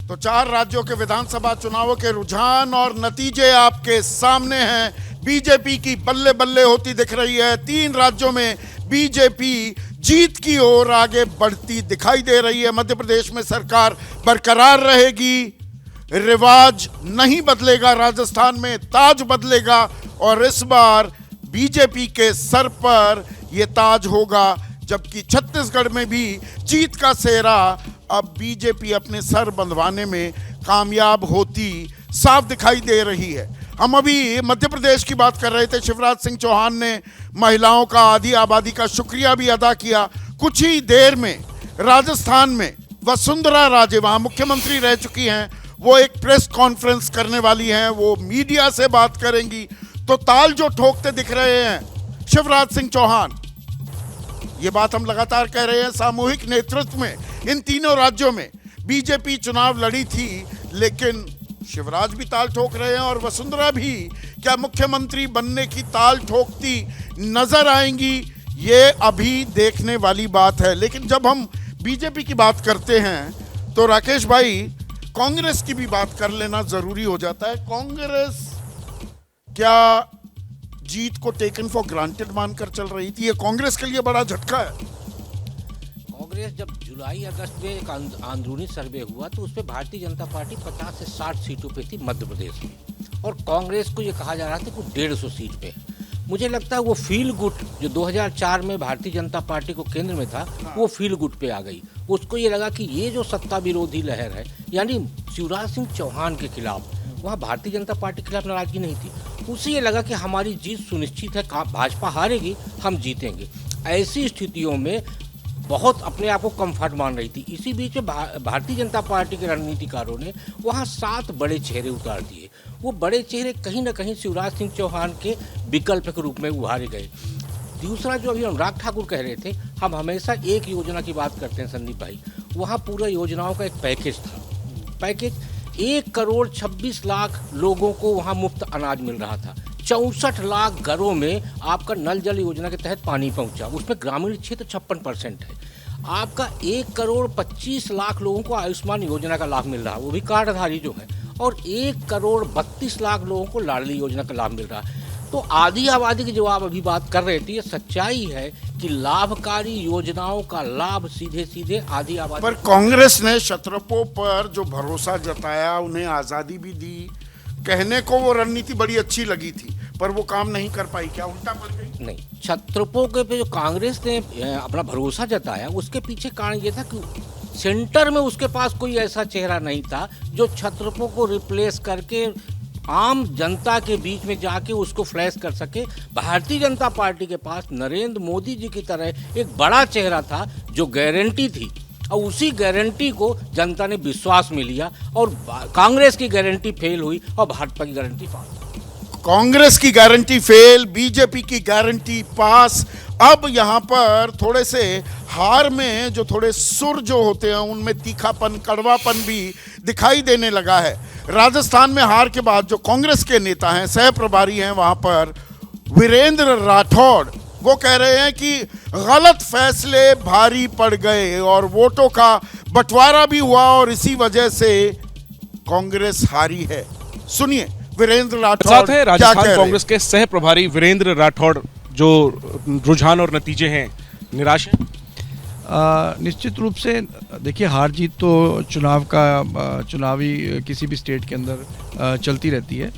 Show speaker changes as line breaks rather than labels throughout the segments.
तो 4 राज्यों के विधानसभा चुनावों के रुझान और नतीजे आपके सामने हैं। बीजेपी की बल्ले बल्ले होती दिख रही है। 3 राज्यों में बीजेपी जीत की ओर आगे बढ़ती दिखाई दे रही है। मध्य प्रदेश में सरकार बरकरार रहेगी, रिवाज नहीं बदलेगा, राजस्थान में ताज बदलेगा और इस बार बीजेपी के सर पर यह ताज होगा। जबकि छत्तीसगढ़ में भी जीत का सेहरा अब बीजेपी अपने सर बंधवाने में कामयाब होती साफ दिखाई दे रही है। हम अभी मध्य प्रदेश की बात कर रहे थे। शिवराज सिंह चौहान ने महिलाओं का, आधी आबादी का शुक्रिया भी अदा किया। कुछ ही देर में राजस्थान में वसुंधरा राजे, वहां मुख्यमंत्री रह चुकी हैं, वो एक प्रेस कॉन्फ्रेंस करने वाली हैं, वो मीडिया से बात करेंगी। तो ताल जो ठोकते दिख रहे हैं शिवराज सिंह चौहान, ये बात हम लगातार कह रहे हैं। सामूहिक नेतृत्व में इन तीनों राज्यों में बीजेपी चुनाव लड़ी थी, लेकिन शिवराज भी ताल ठोक रहे हैं और वसुंधरा भी क्या मुख्यमंत्री बनने की ताल ठोकती नजर आएंगी, ये अभी देखने वाली बात है। लेकिन जब हम बीजेपी की बात करते हैं तो राकेश भाई, कांग्रेस की भी बात कर लेना जरूरी हो जाता है। कांग्रेस क्या जीत को टेकन फॉर ग्रांटेड मानकर चल रही थी? ये कांग्रेस के लिए बड़ा झटका है।
कांग्रेस जब जुलाई अगस्त में एक अंदरूनी सर्वे हुआ तो उसमें भारतीय जनता पार्टी 50 से 60 सीटों पे थी मध्य प्रदेश में, और कांग्रेस को ये कहा जा रहा था कि 150 सीट पे। मुझे लगता है वो फील गुड जो 2004 में भारतीय जनता पार्टी को केंद्र में था, वो फील गुड पे आ गई। उसको ये लगा कि ये जो सत्ता विरोधी लहर है, यानी शिवराज सिंह चौहान के खिलाफ, वहाँ भारतीय जनता पार्टी के खिलाफ नाराजगी नहीं थी, उसे ये लगा कि हमारी जीत सुनिश्चित है, भाजपा हारेगी, हम जीतेंगे। ऐसी स्थितियों में बहुत अपने आप को कम्फर्ट मान रही थी। इसी बीच में भारतीय जनता पार्टी के रणनीतिकारों ने वहाँ 7 बड़े चेहरे उतार दिए। वो बड़े चेहरे कहीं ना कहीं शिवराज सिंह चौहान के विकल्प के रूप में उभारे गए। दूसरा जो अभी अनुराग ठाकुर कह रहे थे, हम हमेशा एक योजना की बात करते हैं संदीप भाई, वहाँ पूरा योजनाओं का एक पैकेज था। पैकेज 1 करोड़ 26 लाख लोगों को वहाँ मुफ्त अनाज मिल रहा था। 64 लाख घरों में आपका नल जल योजना के तहत पानी पहुंचा, उसमें ग्रामीण क्षेत्र 56% है। आपका 1 करोड़ 25 लाख लोगों को आयुष्मान योजना का लाभ मिल रहा है, वो भी कार्डधारी जो है, और 1 करोड़ 32 लाख लोगों को लाडली योजना का लाभ मिल रहा है। तो आधी आबादी की जो आप अभी बात कर रहे थे, ये सच्चाई है कि लाभकारी योजनाओं का लाभ सीधे सीधे आधी आबादी।
पर कांग्रेस ने क्षत्रपों पर जो भरोसा जताया, उन्हें आजादी भी दी, कहने को वो रणनीति बड़ी अच्छी लगी थी, पर वो काम नहीं कर पाई। क्या उल्टा पड़ गई?
नहीं, क्षत्रपों के पे जो कांग्रेस ने अपना भरोसा जताया, उसके पीछे कारण ये था कि सेंटर में उसके पास कोई ऐसा चेहरा नहीं था जो क्षत्रपों को रिप्लेस करके आम जनता के बीच में जाके उसको फ्लैश कर सके। भारतीय जनता पार्टी के पास नरेंद्र मोदी जी की तरह एक बड़ा चेहरा था जो गारंटी थी, और उसी गारंटी को जनता ने विश्वास में लिया, और कांग्रेस की गारंटी फेल हुई और भाजपा की गारंटी पास।
कांग्रेस की गारंटी फेल, बीजेपी की गारंटी पास। अब यहाँ पर थोड़े से हार में जो थोड़े सुर जो होते हैं, उनमें तीखापन, कड़वापन भी दिखाई देने लगा है। राजस्थान में हार के बाद जो कांग्रेस के नेता हैं, सह प्रभारी हैं वहाँ पर वीरेंद्र राठौड़, वो कह रहे हैं कि गलत फैसले भारी पड़ गए और वोटों का बंटवारा भी हुआ और इसी वजह से कांग्रेस हारी है। सुनिए वीरेंद्र राठौड़
साथ है राजस्थान कांग्रेस के सह प्रभारी वीरेंद्र राठौड़। जो रुझान और नतीजे हैं, निराश हैं?
निश्चित रूप से देखिए, हार जीत तो चुनावी किसी भी स्टेट के अंदर चलती रहती है।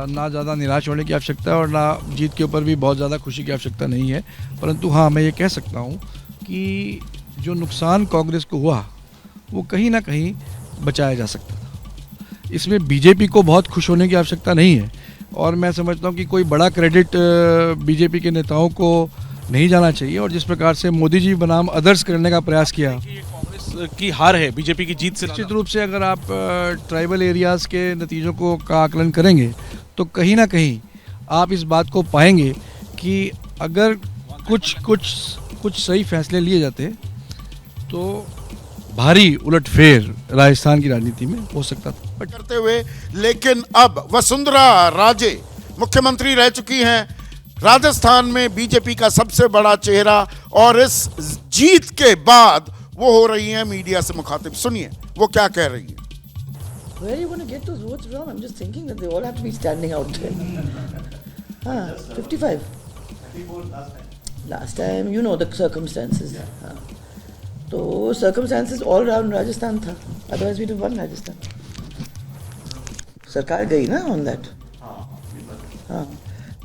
ना ज़्यादा निराश होने की आवश्यकता है और ना जीत के ऊपर भी बहुत ज़्यादा खुशी की आवश्यकता नहीं है। परंतु हाँ, मैं ये कह सकता हूँ कि जो नुकसान कांग्रेस को हुआ वो कहीं ना कहीं बचाया जा सकता था। इसमें बीजेपी को बहुत खुश होने की आवश्यकता नहीं है, और मैं समझता हूँ कि कोई बड़ा क्रेडिट बीजेपी के नेताओं को नहीं जाना चाहिए। और जिस प्रकार से मोदी जी बनाम अदर्स करने का प्रयास किया,
कांग्रेस की हार है बीजेपी की जीत से।
निश्चित रूप से अगर आप ट्राइबल एरियाज़ के नतीजों का आकलन करेंगे तो कहीं ना कहीं आप इस बात को पाएंगे कि अगर कुछ सही फैसले लिए जाते तो भारी उलटफेर राजस्थान की राजनीति में हो सकता था।
करते हुए, लेकिन अब वसुंधरा राजे मुख्यमंत्री रह चुकी हैं राजस्थान में, बीजेपी का सबसे बड़ा चेहरा, और इस जीत के बाद वो हो रही हैं मीडिया से मुखातिब। सुनिए वो क्या कह रही हैं।
Where are you going to get those votes from? I'm just thinking that they all have to be standing out there. 55. Last time, you know the circumstances. So circumstances all around Rajasthan tha. Otherwise we'd have won Rajasthan. Sarkar gayi na on that.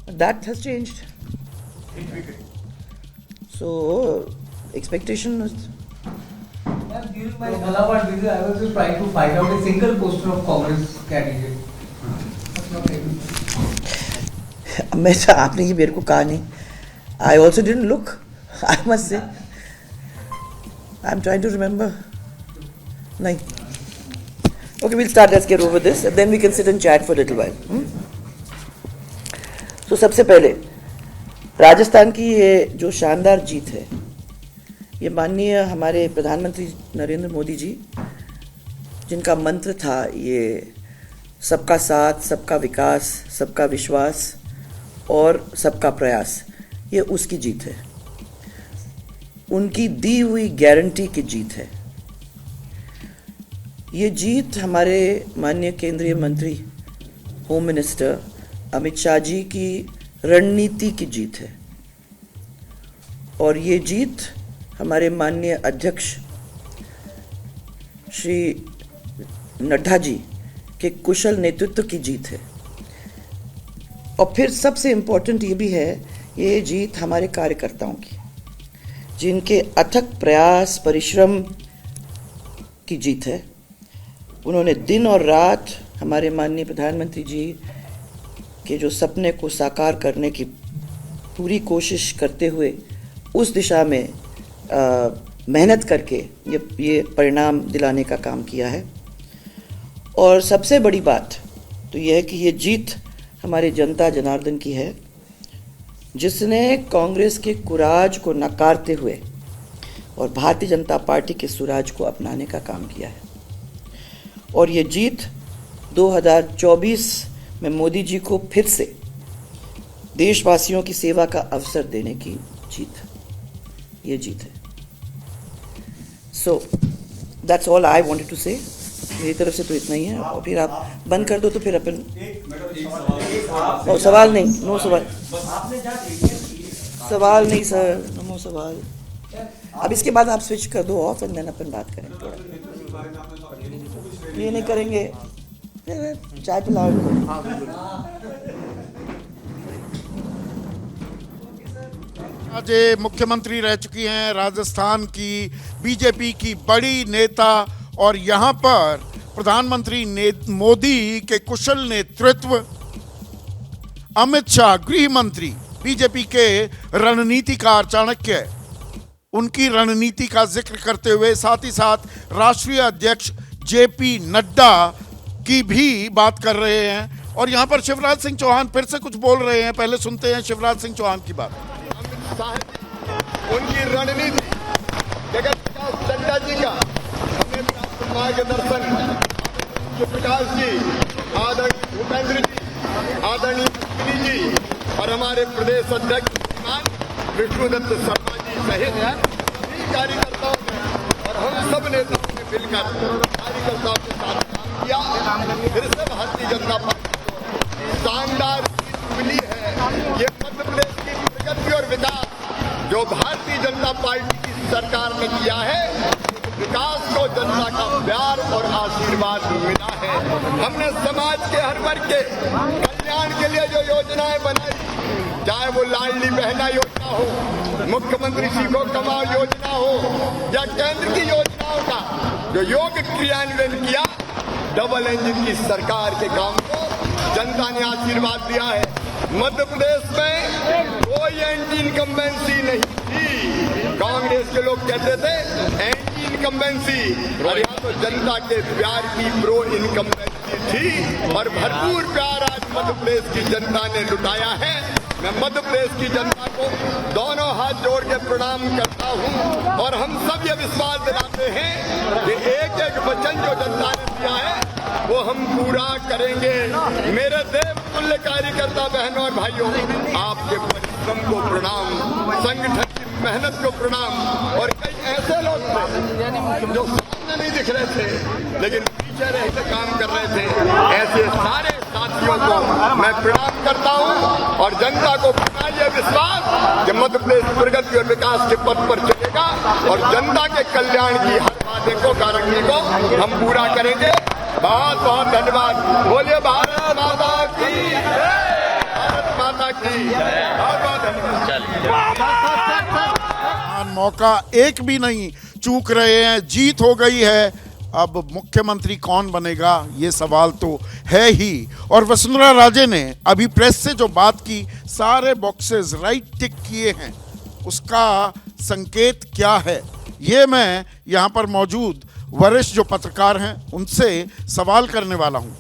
That has changed. So expectation is.
During my Allahabad visit, I was just trying to find out a single poster of Congress candidate. That's not able.
मैं आपने ये मेरे को कहा नहीं. I also didn't look. I must say. I'm trying to remember. नहीं. Okay, we'll start. Let's get over this, and then we can sit and chat for a little while. So सबसे पहले राजस्थान की ये जो शानदार जीत है, ये माननीय हमारे प्रधानमंत्री नरेंद्र मोदी जी, जिनका मंत्र था ये सबका साथ, सबका विकास, सबका विश्वास और सबका प्रयास, ये उसकी जीत है. उनकी दी हुई गारंटी की जीत है. ये जीत हमारे माननीय केंद्रीय मंत्री होम मिनिस्टर अमित शाह जी की रणनीति की जीत है. और ये जीत हमारे माननीय अध्यक्ष श्री नड्डा जी के कुशल नेतृत्व की जीत है. और फिर सबसे इम्पोर्टेंट ये भी है, ये जीत हमारे कार्यकर्ताओं की, जिनके अथक प्रयास परिश्रम की जीत है. उन्होंने दिन और रात हमारे माननीय प्रधानमंत्री जी के जो सपने को साकार करने की पूरी कोशिश करते हुए उस दिशा में मेहनत करके ये परिणाम दिलाने का काम किया है. और सबसे बड़ी बात तो यह है कि ये जीत हमारे जनता जनार्दन की है, जिसने कांग्रेस के कुराज को नकारते हुए और भारतीय जनता पार्टी के सुराज को अपनाने का काम किया है. और ये जीत 2024 में मोदी जी को फिर से देशवासियों की सेवा का अवसर देने की जीत, ये जीत है. So that's all I wanted to say. मेरी तरफ से तो इतना ही है. और फिर आप बंद कर दो तो फिर अपन सवाल नहीं, नो सवाल, सवाल नहीं सर, नो सवाल. अब इसके बाद आप स्विच कर दो ऑफ एंड देन अपन बात करेंगे. थोड़ा ये नहीं करेंगे, चाय पिलाओ.
आज ये मुख्यमंत्री रह चुकी हैं राजस्थान की बीजेपी की बड़ी नेता, और यहाँ पर प्रधानमंत्री मोदी के कुशल नेतृत्व, अमित शाह गृह मंत्री, बीजेपी के रणनीतिकार चाणक्य, उनकी रणनीति का जिक्र करते हुए साथ ही साथ राष्ट्रीय अध्यक्ष जेपी नड्डा की भी बात कर रहे हैं. और यहाँ पर शिवराज सिंह चौहान फिर से कुछ बोल रहे हैं. पहले सुनते हैं शिवराज सिंह चौहान की बात.
उनकी रणनीति जगत विकास नड्डा जी का हमें प्राप्त मार्गदर्शन, प्रकाश जी, आदरणीय भूपेंद्र जी, आदरणीय अश्विनी जी और हमारे प्रदेश अध्यक्ष विष्णुदत्त शर्मा जी सहित सभी कार्यकर्ताओं ने और हम सब नेताओं ने मिलकर कार्यकर्ताओं के साथ काम किया. फिर से भारतीय जनता पार्टी शानदार जीत मिली है. ये मध्य प्रदेश की प्रगति और विकास जो भारतीय जनता पार्टी की सरकार ने किया है, विकास को जनता का प्यार और आशीर्वाद मिला है. हमने समाज के हर वर्ग के कल्याण के लिए जो योजनाएं बनाई, चाहे वो लाडली बहना योजना हो, मुख्यमंत्री सीखो कमाओ योजना हो, या केंद्र की योजनाओं का जो योग्य क्रियान्वयन किया, डबल इंजन की सरकार के काम को जनता ने आशीर्वाद दिया है. मध्य प्रदेश में कोई एंटी इनकम्बेंसी नहीं थी. कांग्रेस के लोग कहते थे एंटी इनकम्बेंसी, और यहाँ तो जनता के प्यार की प्रो इनकम्बेंसी थी. और भरपूर प्यार आज मध्य प्रदेश की जनता ने लुटाया है. मैं मध्य प्रदेश की जनता को दोनों हाथ जोड़ के प्रणाम करता हूँ. और हम सब ये विश्वास दिलाते हैं कि एक एक वचन जो जनता ने दिया है वो हम पूरा करेंगे. मेरे देव तुल्य कार्यकर्ता बहनों और भाइयों, आपके परिश्रम को प्रणाम, संगठन की मेहनत को प्रणाम. और कई ऐसे लोग थे जो सामने सामने नहीं दिख रहे थे लेकिन पीछे रह के काम कर रहे थे। ऐसे सारे साथियों को मैं प्रणाम करता हूं और जनता को पूरा यह विश्वास कि मध्य प्रदेश प्रगति और विकास के पथ पर चलेगा और जनता के कल्याण की हर वादे को गारंटी को हम पूरा करेंगे। बहुत बहुत धन्यवाद। बोलिए भारत माता की जय, भारत माता की जय। बहुत बहुत धन्यवाद।
मौका एक भी नहीं चूक रहे हैं, जीत हो गई है। अब मुख्यमंत्री कौन बनेगा ये सवाल तो है ही। और वसुंधरा राजे ने अभी प्रेस से जो बात की, सारे बॉक्सेस राइट टिक किए हैं, उसका संकेत क्या है ये मैं यहाँ पर मौजूद वरिष्ठ जो पत्रकार हैं उनसे सवाल करने वाला हूँ।